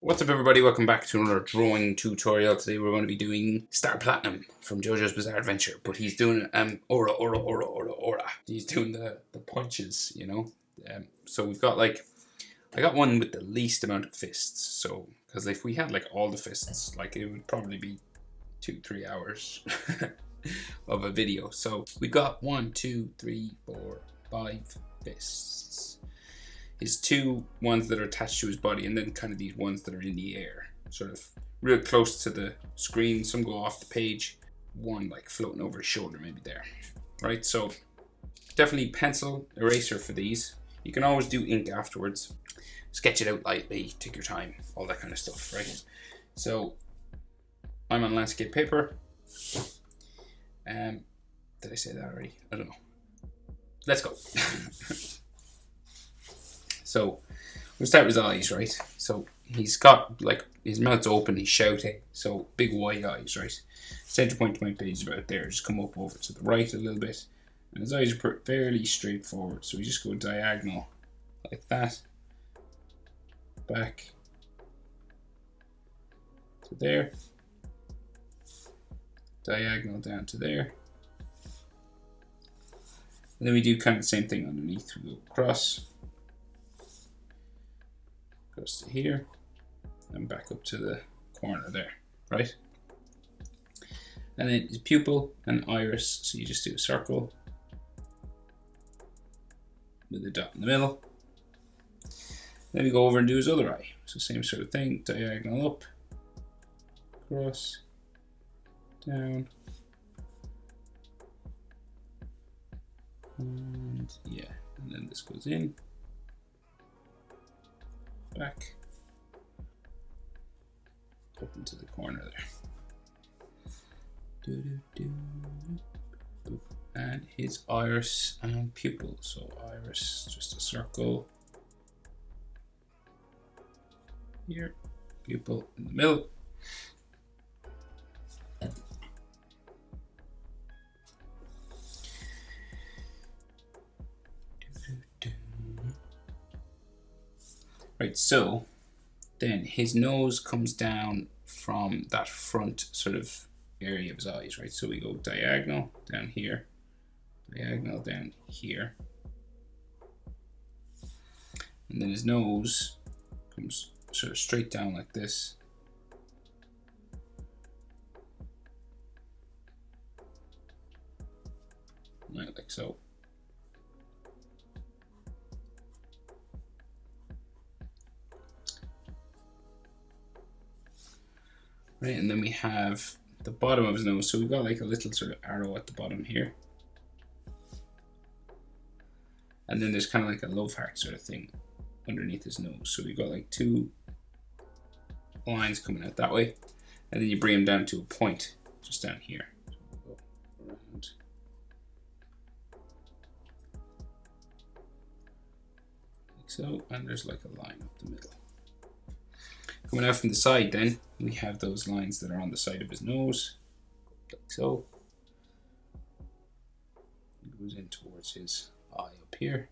What's up everybody, welcome back to another drawing tutorial. Today we're going to be doing Star Platinum from JoJo's Bizarre Adventure, but he's doing aura, aura, aura, aura, aura. He's doing the punches, you know. So we've got like, I got one with the least amount of fists, so, because if we had like all the fists, like it would probably be 2-3 hours of a video. So we got 1, 2, 3, 4, 5 fists. His two ones that are attached to his body, and then kind of these ones that are in the air, sort of real close to the screen. Some go off the page, one like floating over his shoulder maybe there, right? So definitely pencil, eraser for these. You can always do ink afterwards. Sketch it out lightly, take your time, all that kind of stuff, right? So I'm on landscape paper. Did I say that already? I don't know. Let's go. So we'll start with his eyes, right? So he's got like his mouth's open, he's shouting, so big wide eyes, right? Center point to my page is about there. Just come up over to the right a little bit, and his eyes are fairly straightforward. So we just go diagonal like that, back to there, diagonal down to there, and then we do kind of the same thing underneath. We go across. Goes to here and back up to the corner there, right? And then his pupil and iris, so you just do a circle with a dot in the middle. Then we go over and do his other eye, so same sort of thing, diagonal up, across, down, and yeah, and then this goes in, back up into the corner there. And his iris and pupil. So iris, just a circle here, pupil in the middle. Right, so then his nose comes down from that front sort of area of his eyes, right? So we go diagonal down here, diagonal down here, and then his nose comes sort of straight down like this. Right, like so. Right, and then we have the bottom of his nose. So we've got like a little sort of arrow at the bottom here. And then there's kind of like a love heart sort of thing underneath his nose. So we've got like two lines coming out that way. And then you bring him down to a point just down here. So we'll go around. Like so, and there's like a line up the middle. Coming out from the side then, we have those lines that are on the side of his nose, like so. It goes in towards his eye up here.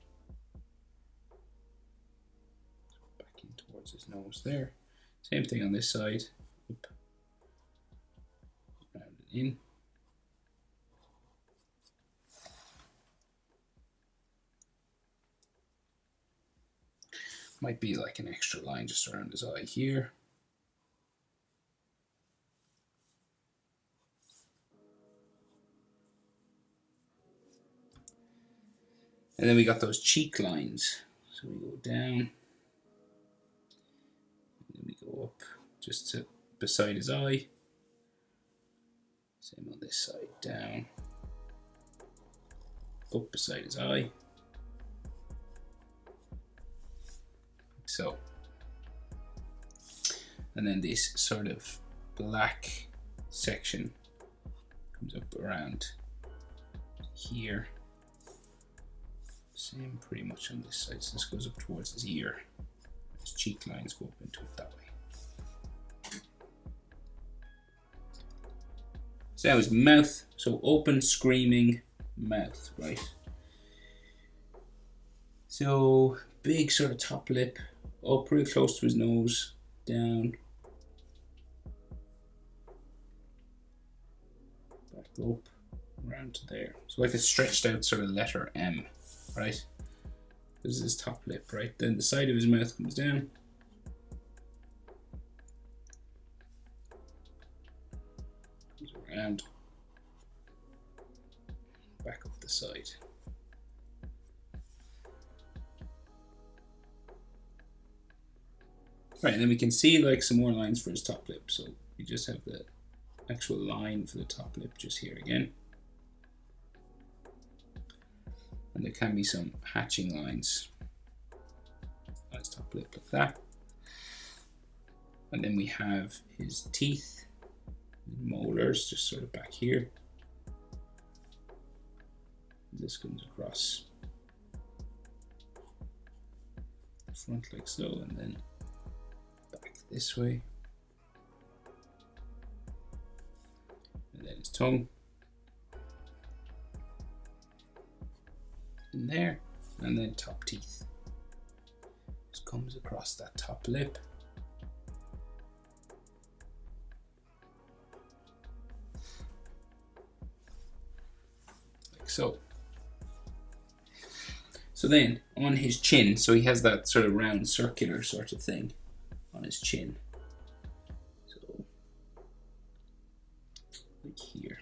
Back in towards his nose there. Same thing on this side. Up, round and in. Might be like an extra line just around his eye here. And then we got those cheek lines. So we go down, and then we go up just to beside his eye. Same on this side, down, up beside his eye. So, and then this sort of black section comes up around here. Same pretty much on this side. So this goes up towards his ear. His cheek lines go up into it that way. So now his mouth. So open, screaming mouth, right? So big sort of top lip, up real close to his nose, down, back up, around to there. So like a stretched out sort of letter M, right? This is his top lip, right? Then the side of his mouth comes down. Comes around, back up the side. Right, and then we can see like some more lines for his top lip. So we just have the actual line for the top lip just here again. And there can be some hatching lines on his top lip like that. And then we have his teeth, molars, just sort of back here. This comes across the front like so, and then back this way. And then his tongue. In there, and then top teeth. Just comes across that top lip. Like so. So then on his chin, so he has that sort of round circular sort of thing on his chin. So like here.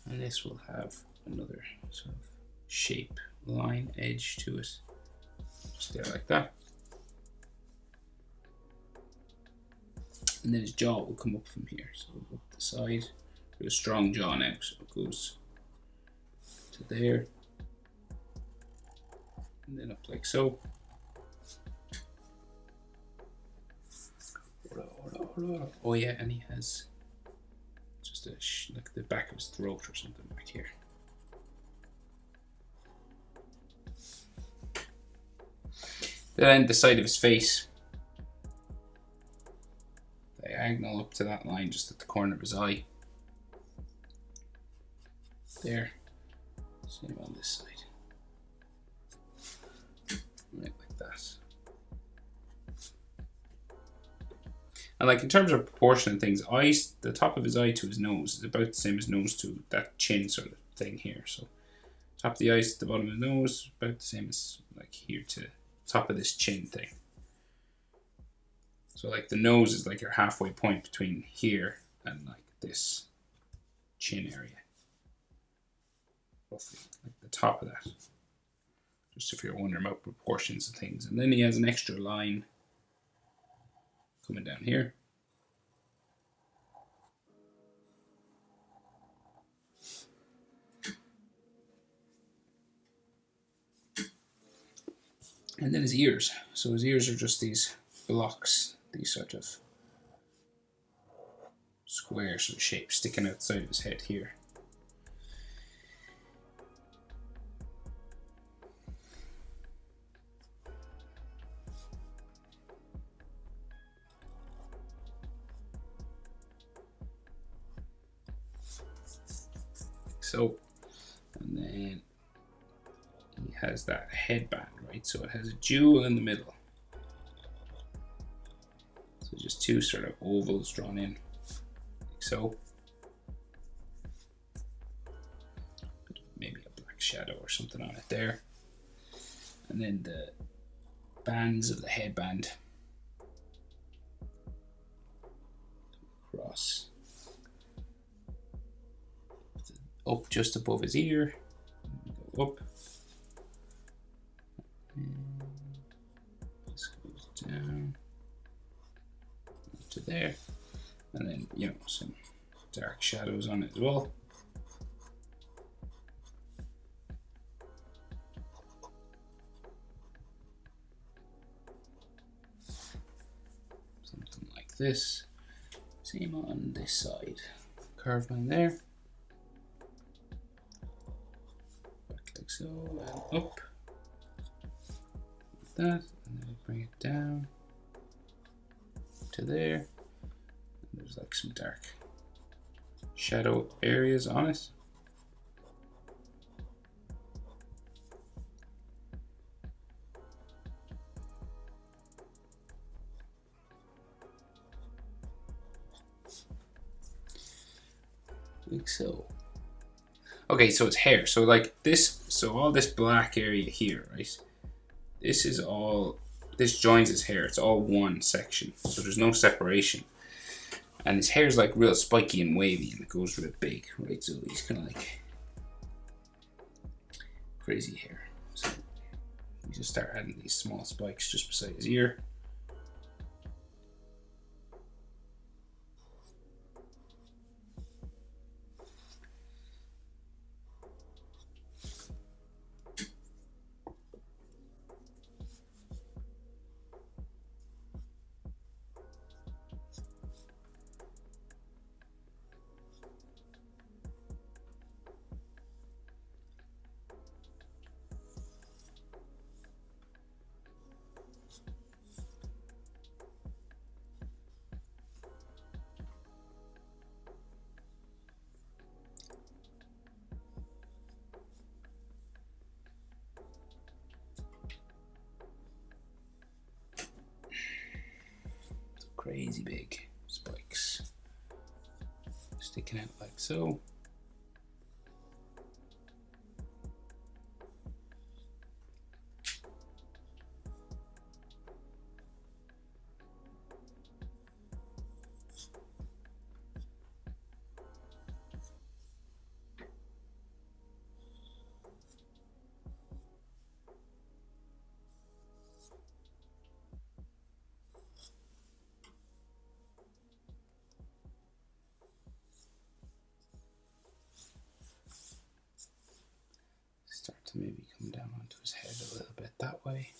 And this will have another sort of shape, line, edge to it. Just there like that. And then his jaw will come up from here. So up the side. With a strong jaw now, so it goes to there. And then up like so. Oh yeah, and he has just a like the back of his throat or something back here. Then the side of his face, diagonal up to that line just at the corner of his eye. There. Same on this side. Right, like that. And like in terms of proportion and things, eyes, the top of his eye to his nose is about the same as nose to that chin sort of thing here. So top of the eyes to the bottom of the nose, about the same as like here to top of this chin thing. So like the nose is like your halfway point between here and like this chin area. Roughly, like the top of that. Just if you're wondering about proportions and things. And then he has an extra line coming down here. And then his ears. So his ears are just these blocks, these sort of square sort of shapes sticking outside of his head here. So, and then he has that headband, right? So it has a jewel in the middle. So just two sort of ovals drawn in, like so. Maybe a black shadow or something on it there. And then the bands of the headband across. Up just above his ear, go up, and this goes down to there, and then you know some dark shadows on it as well. Something like this. Same on this side, curved line there. So, and up, like that, and then bring it down to there. And there's like some dark shadow areas on it. like so. Okay, so it's hair. So like this, so all this black area here, right? This is all, this joins his hair. It's all one section, so there's no separation. And his hair's like real spiky and wavy, and it goes real big, right? So he's kind of like crazy hair. So we just start adding these small spikes just beside his ear. Crazy big spikes sticking out like so. Start to maybe come down onto his head a little bit that way.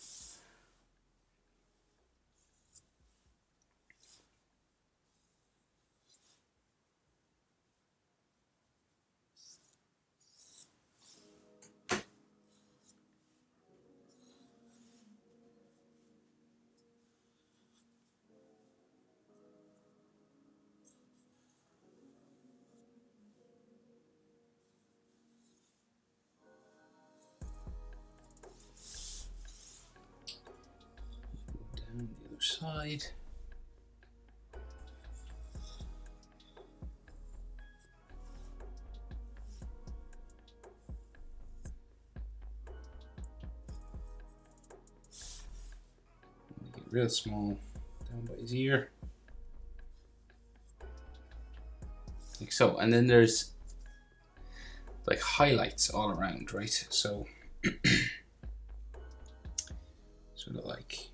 Down the other side. Make it real small down by his ear. Like so. And then there's like highlights all around, right? So sort of like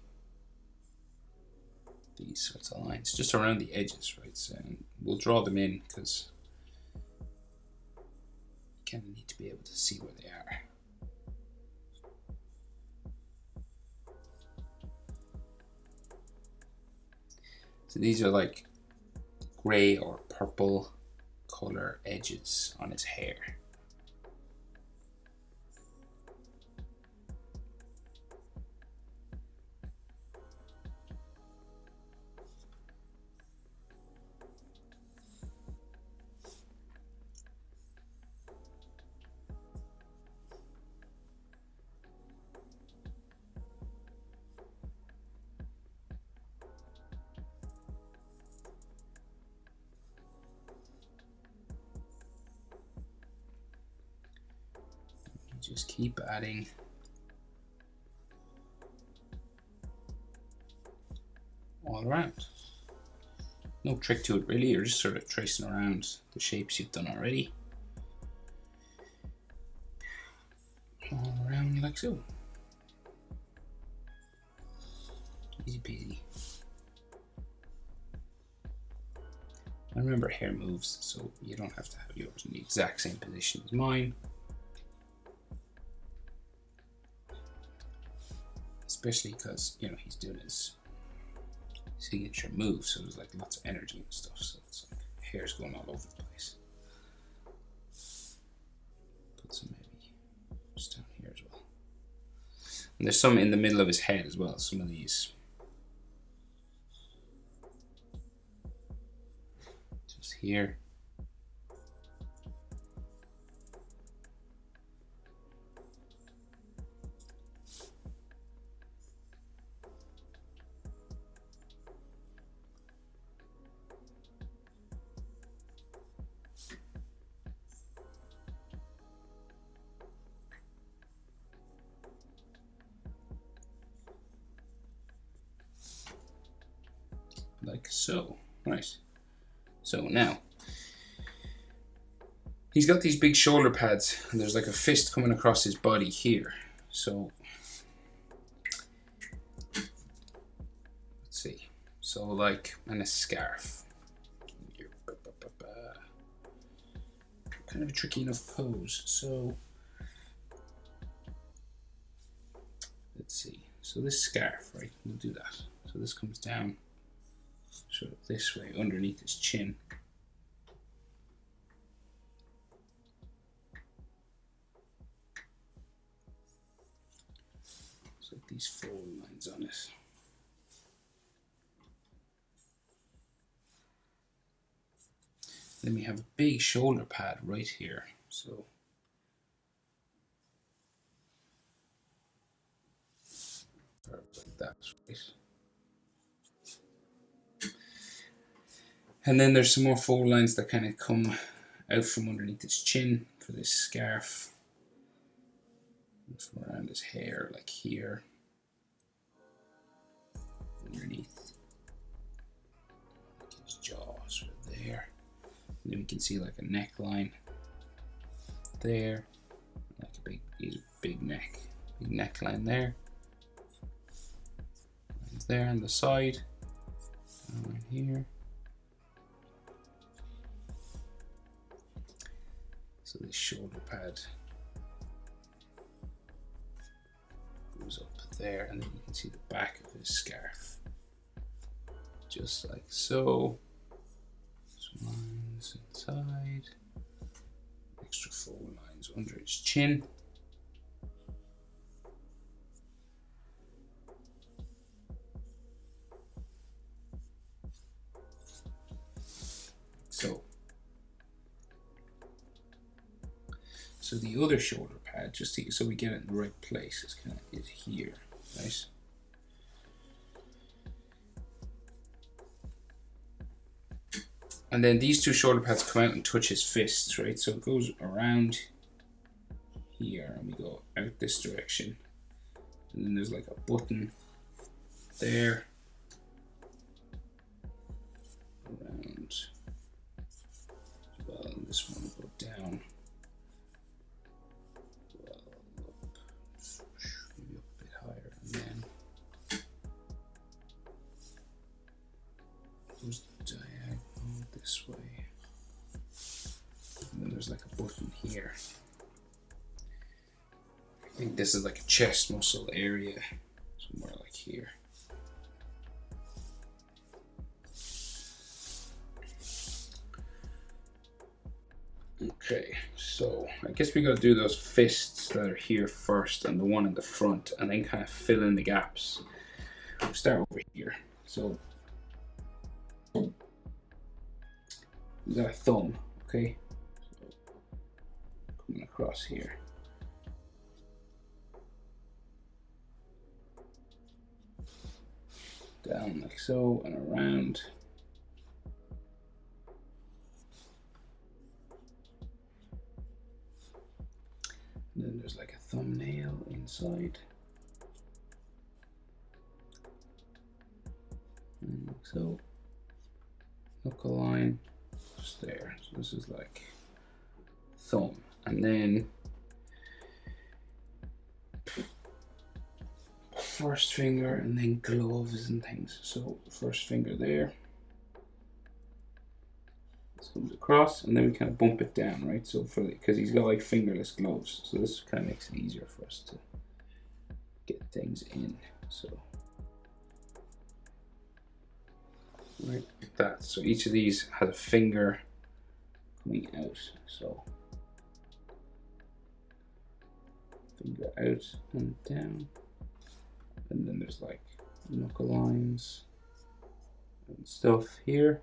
these sorts of lines just around the edges, right? So, and we'll draw them in because you kind of need to be able to see where they are. So these are like gray or purple color edges on his hair. Just keep adding all around. No trick to it really, you're just sort of tracing around the shapes you've done already. All around like so. Easy peasy. And remember, hair moves, so you don't have to have yours in the exact same position as mine. Especially because, you know, he's doing his signature move, so there's like lots of energy and stuff, so it's like hair's going all over the place. Put some maybe just down here as well. And there's some in the middle of his head as well, some of these. Just here. like so. Right. So now he's got these big shoulder pads, and there's like a fist coming across his body here. So let's see. So like, and a scarf. Kind of a tricky enough pose. So let's see. So this scarf, right? We'll do that. So this comes down sort of this way underneath his chin. It's like these fold lines on it. Then we have a big shoulder pad right here. So like that, right? And then there's some more fold lines that kind of come out from underneath his chin for this scarf. From around his hair, like here. Underneath his jaw, sort of there. And then we can see like a neckline there, like a big neckline there. Lines there on the side, and right here. So this shoulder pad goes up there, and then you can see the back of his scarf, just like so. Some lines inside, extra fold lines under his chin. So the other shoulder pad, just so we get it in the right place, is here, right? And then these two shoulder pads come out and touch his fists, right? So it goes around here, and we go out this direction. And then there's like a button there. Around. Well, and this one will go down. Well, up. Maybe up a bit higher. And then goes diagonal this way. And then there's like a button here. I think this is like a chest muscle area, somewhere like here. Okay, so I guess we gotta do those fists that are here first and the one in the front, and then kind of fill in the gaps. We'll start over here. So we got a thumb, okay? So coming across here. Down like so and around. And then there's like a thumbnail inside. And like so. Knuckle line just there. So this is like thumb. And then first finger, and then gloves and things. So first finger there. This comes across, and then we kind of bump it down, right? So because he's got like fingerless gloves, so this kind of makes it easier for us to get things in. So right like that. So each of these has a finger coming out. So finger out and down. And then there's like knuckle lines and stuff here.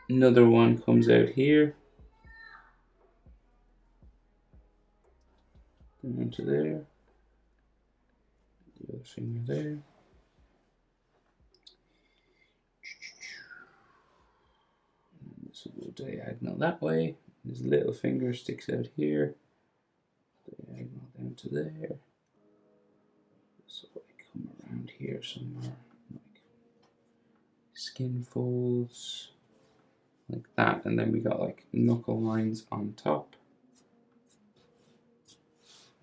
Another one comes out here. Down to there. The other finger there. And this will go diagonal that way. His little finger sticks out here. Diagonal down down to there. So I come around here somewhere, like skin folds, like that, and then we got like knuckle lines on top.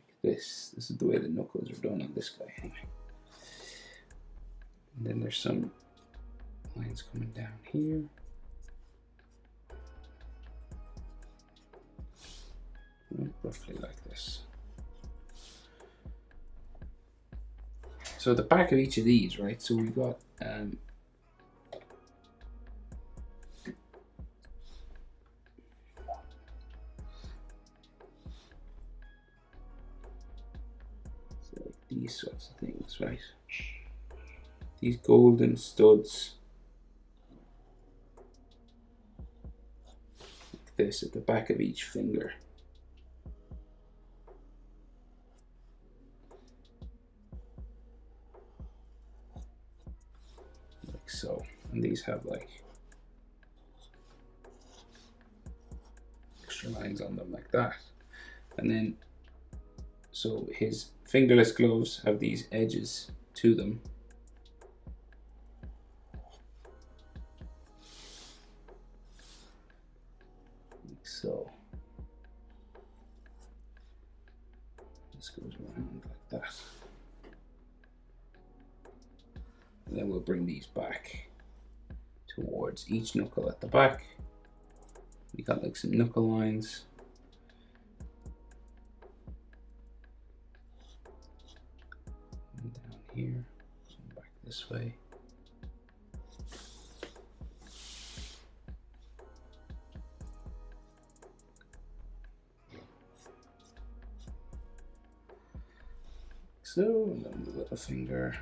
Like this. This is the way the knuckles are done on this guy anyway. And then there's some lines coming down here. Roughly like this. So the back of each of these, right? So we've got so like these sorts of things, right? These golden studs, like this at the back of each finger. Like so. And these have like extra lines on them like that. And then, so his fingerless gloves have these edges to them. Like so. This goes around like that. And then we'll bring these back towards each knuckle at the back. We got like some knuckle lines. And down here, back this way. So, and then the little finger.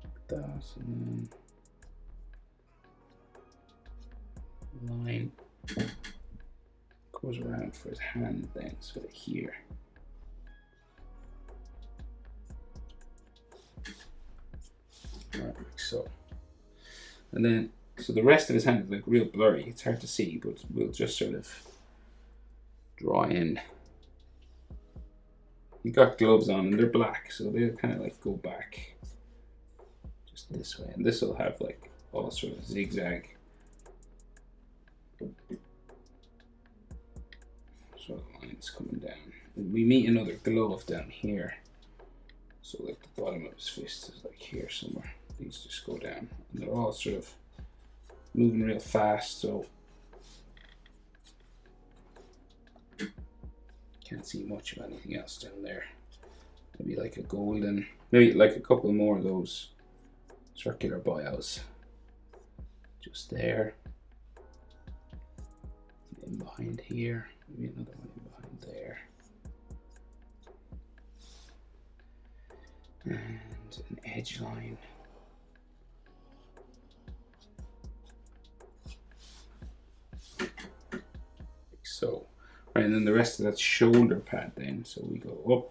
Like that, and then line goes around for his hand then, sort of here. Right, like so. And then, so the rest of his hand is like real blurry. It's hard to see, but we'll just sort of draw in. He got gloves on and they're black, so they'll kind of like go back just this way. And this will have like all sort of zigzag sort of lines coming down. And we meet another glove down here. So like the bottom of his fist is like here somewhere. These just go down. And they're all sort of moving real fast, so can't see much of anything else down there. Maybe like a golden, maybe like a couple more of those circular bios just there. In behind here, maybe another one in behind there. And an edge line. So, right, and then the rest of that shoulder pad then, so we go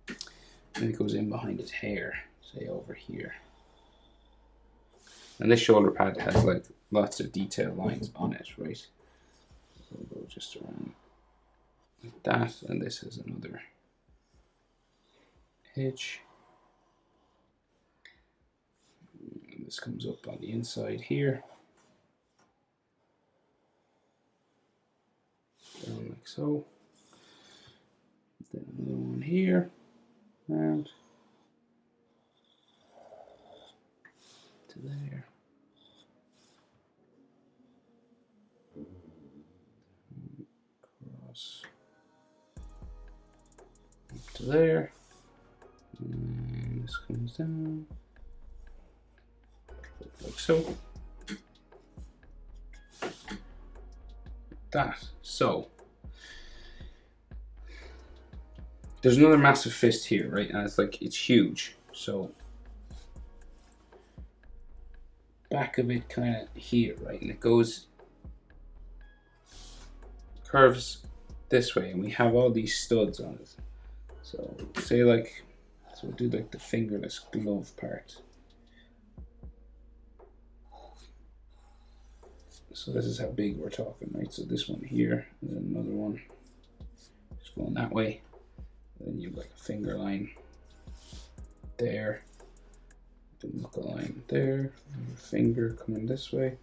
up, and it goes in behind his hair, say over here. And this shoulder pad has like lots of detailed lines on it, right? So we'll go just around like that, and this is another edge. And this comes up on the inside here. Down like so. Then another one here, round to there. Cross up to there. And this comes down like so. That. So there's another massive fist here, right? And it's huge. So back of it kind of here, right? And it goes, curves this way, and we have all these studs on it. So say like, so we'll do like the fingerless glove part. So this is how big we're talking, right? So this one here, and then another one, just going that way. And then you have like a finger line there, the knuckle line there, finger coming this way.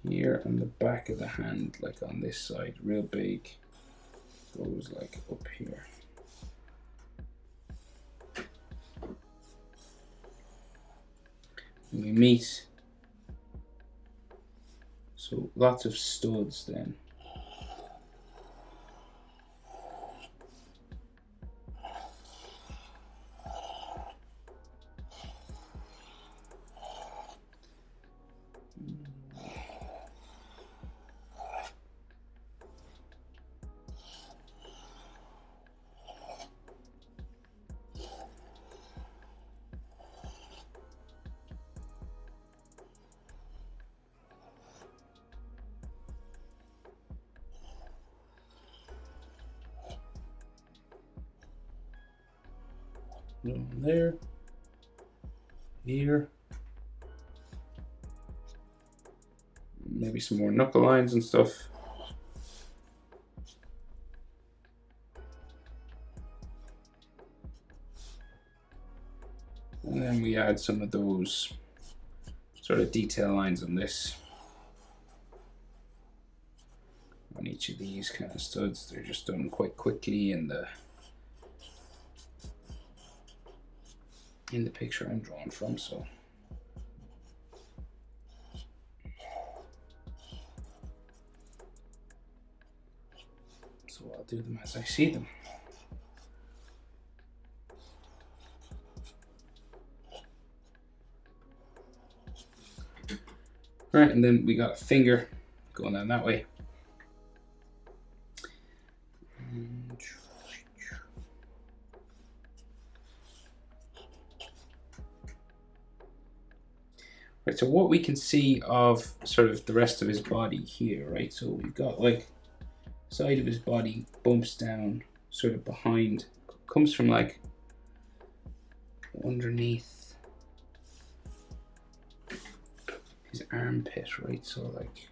Here, and the back of the hand, like on this side, real big, goes like up here. And we meet. So lots of studs then. There, here, maybe some more knuckle lines and stuff. And then we add some of those sort of detail lines on this. On each of these kind of studs, they're just done quite quickly in the picture I'm drawing from, so I'll do them as I see them. Right, and then we got a finger going down that way. Right, so what we can see of sort of the rest of his body here, right? So we've got like side of his body bumps down sort of behind, comes from like underneath his armpit, right? So like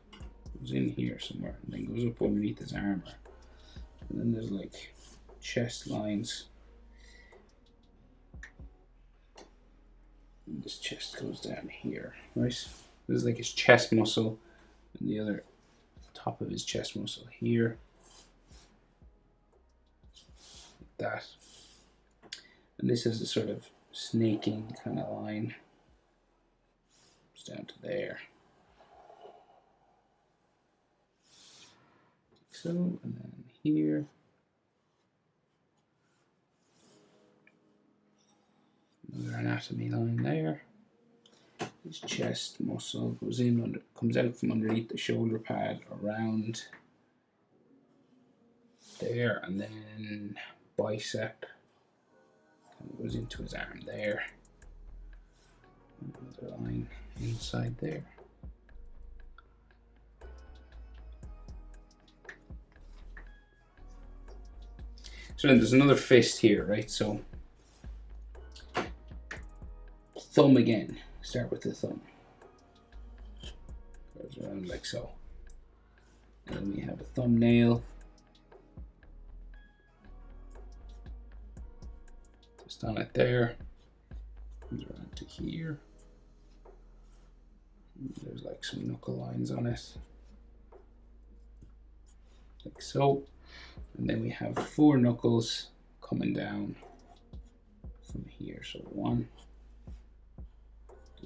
goes in here somewhere and then goes up underneath his armor. And then there's like chest lines. And this chest goes down here, right? This is like his chest muscle, and the other top of his chest muscle here. Like that. And this is a sort of snaking kind of line. It's down to there. Like so, and then here. Another anatomy line there. His chest muscle goes in, comes out from underneath the shoulder pad around there, and then bicep goes into his arm there. Another line inside there. So then there's another fist here, right? So thumb again. Start with the thumb. Goes around like so. And then we have a thumbnail. Just on it there. Comes around to here. And there's like some knuckle lines on it. Like so. And then we have 4 knuckles coming down from here. So 1.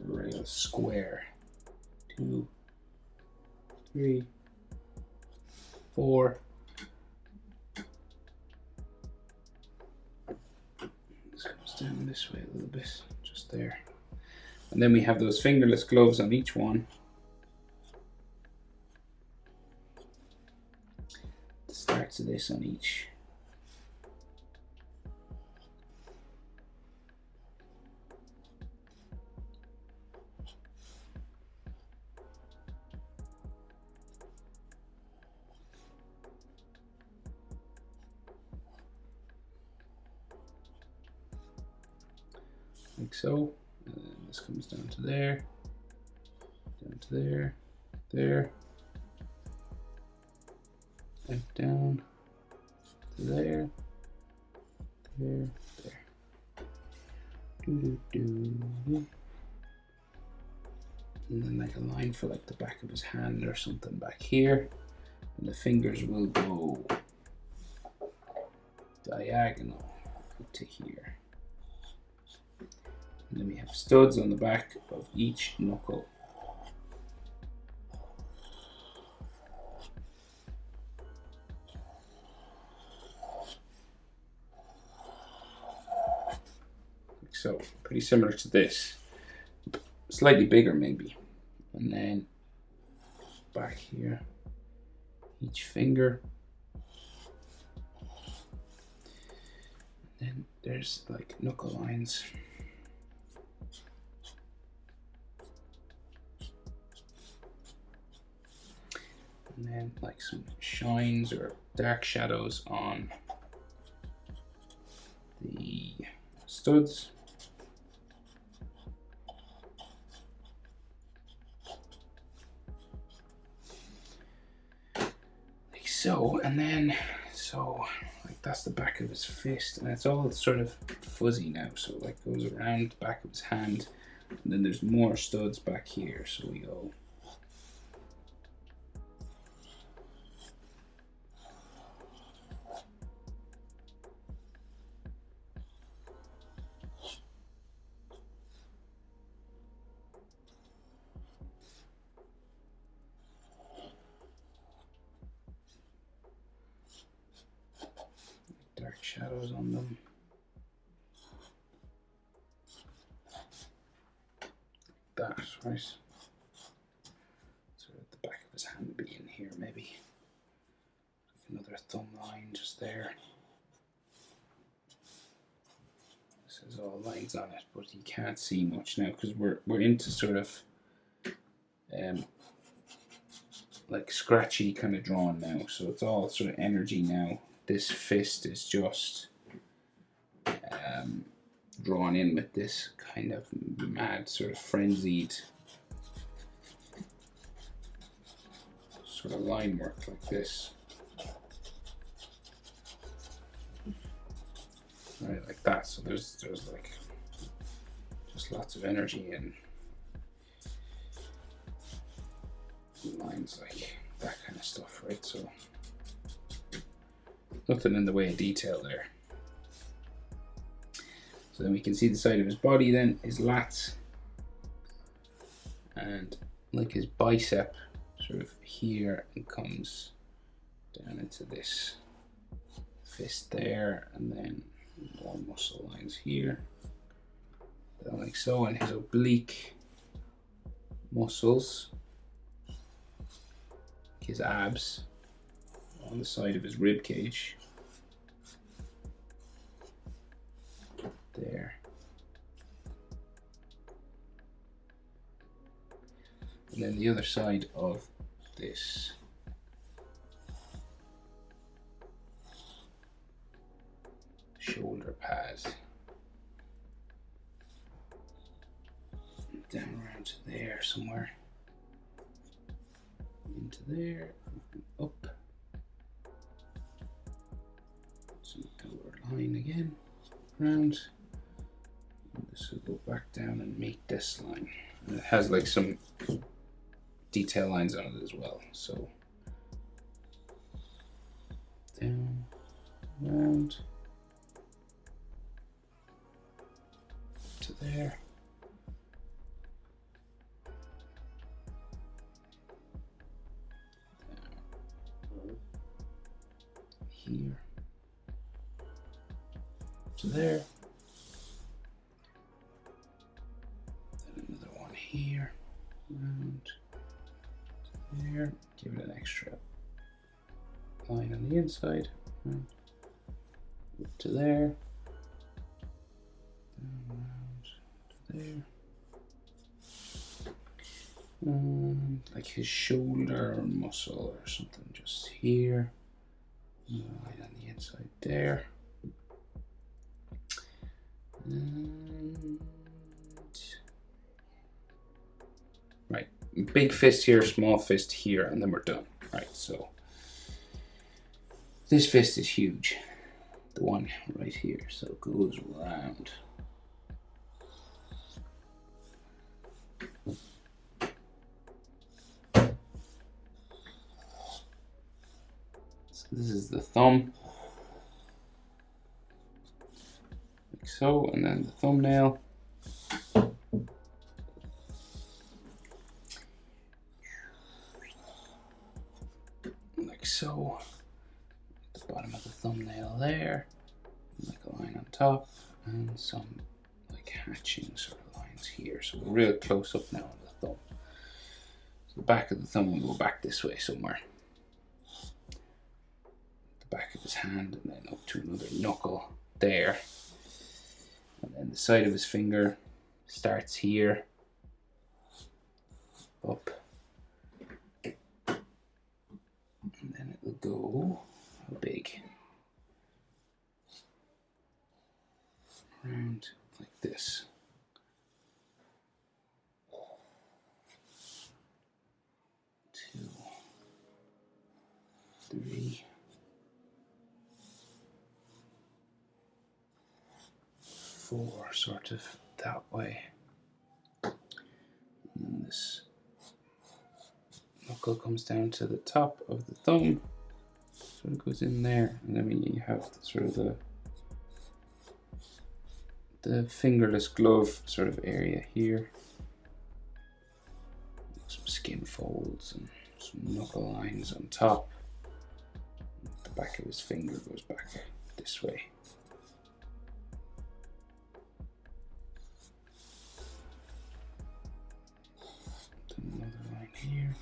Real square. 2, 3, 4. This comes down this way a little bit, just there. And then we have those fingerless gloves on each one. The starts of this on each. Like so, and then this comes down to there, down to there, there, and down to there, there, there. And then like a line for like the back of his hand or something back here, and the fingers will go diagonal to here. And then we have studs on the back of each knuckle. Like so, pretty similar to this. Slightly bigger maybe. And then back here, each finger. And then there's like knuckle lines. And then like some shines or dark shadows on the studs. Like so, and then like that's the back of his fist, and it's all sort of fuzzy now, so like goes around the back of his hand, and then there's more studs back here, so we go dark shadows on them. That, right? So at the back of his hand be in here maybe. Another thumb line just there. This has all lines on it, but you can't see much now because we're into sort of like scratchy kind of drawing now. So it's all sort of energy now. This fist is just drawn in with this kind of mad, sort of frenzied sort of line work like this. Right, like that. So there's like just lots of energy and lines like that kind of stuff, right? So nothing in the way of detail there. So then we can see the side of his body, then his lats, and like his bicep sort of here and comes down into this fist there, and then more muscle lines here, down like so, and his oblique muscles, his abs on the side of his rib cage. There. And then the other side of this shoulder pad. Down around to there somewhere. Into there, and up. Some outward line again, round. This will go back down and meet this line. And it has like some detail lines on it as well. So down, round to there. Down here to there. Here, round to there, give it an extra line on the inside, up to there, down around to there, like his shoulder muscle or something just here, line on the inside there, and right, big fist here, small fist here, and then we're done. Right, so this fist is huge. The one right here, so it goes round. So this is the thumb. Like so, and then the thumbnail. Like so. The bottom of the thumbnail there. Like a line on top, and some like hatching sort of lines here. So we're real close up now on the thumb. So the back of the thumb will go back this way somewhere. The back of his hand, and then up to another knuckle there. And then the side of his finger starts here, up, and then it will go, how big? Around like this. 2, 3, 4, sort of that way. And then this knuckle comes down to the top of the thumb, sort of goes in there, and then you have sort of the fingerless glove sort of area here. Some skin folds and some knuckle lines on top. The back of his finger goes back this way. Then another line here.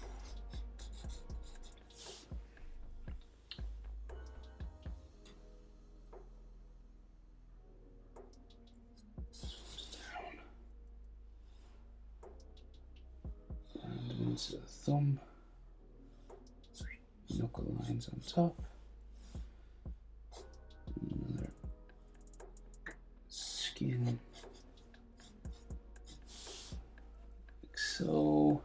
Into the thumb, knuckle lines on top, another skin, like so,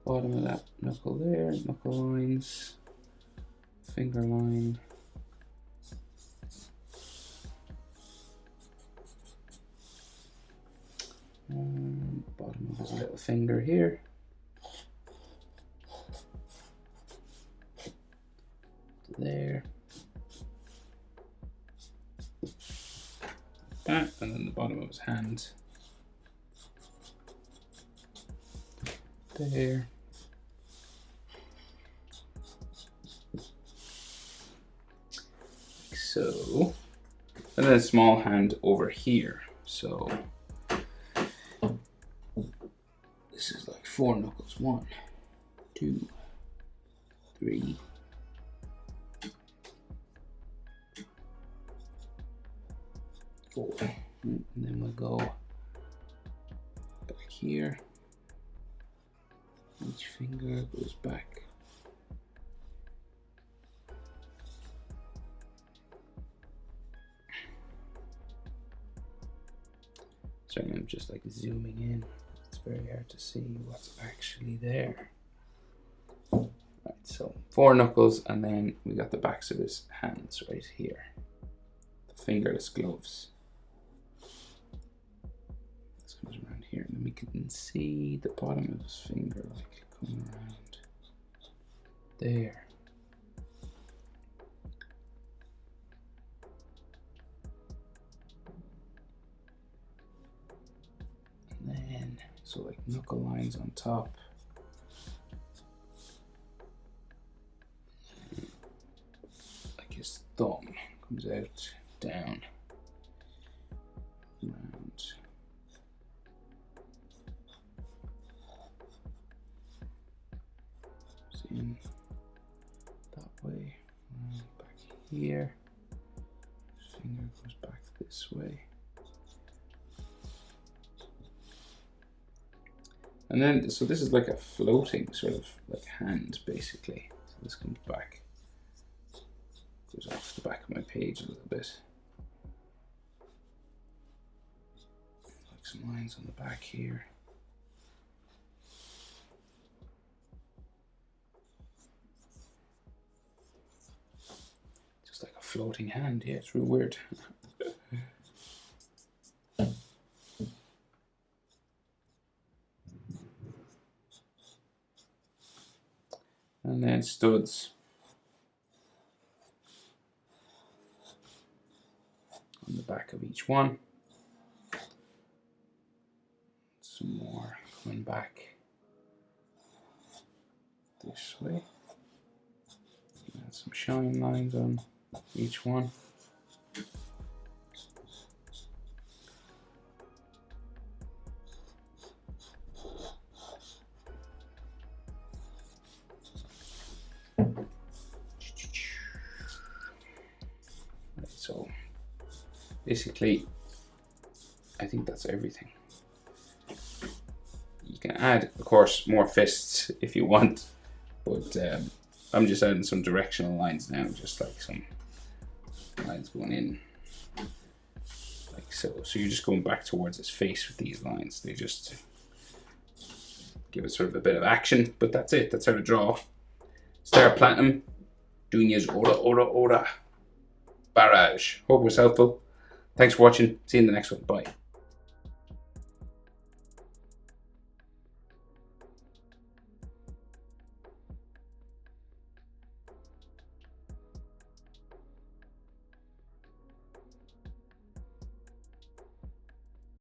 bottom of that knuckle there, knuckle lines, finger line, and bottom of his little finger here. There, and then the bottom of his hand there, like so, and then a small hand over here. So this is like 4 knuckles. 1, 2, 3, 4, and then we'll go back here. Each finger goes back. Sorry, I'm just like zooming in. It's very hard to see what's actually there. Right, so 4 knuckles, and then we got the backs of his hands right here. The fingerless gloves. Comes around here, and then we can see the bottom of his finger like coming around there. And then so like knuckle lines on top. Like his thumb comes out, down, around. In that way, back here, finger goes back this way, and then so this is like a floating sort of like hand basically. So this comes back, goes off the back of my page a little bit, like some lines on the back here. floating hand. Yeah, it's real weird. And then studs on the back of each one. Some more coming back this way. And some shine lines on each one. So basically, I think that's everything. You can add, of course, more fists if you want, but I'm just adding some directional lines now, just like some lines going in, like so. So you're just going back towards his face with these lines. They just give it sort of a bit of action, but that's it. That's how to draw. Star Platinum, doing his ORAORAORA barrage. Hope it was helpful. Thanks for watching. See you in the next one. Bye.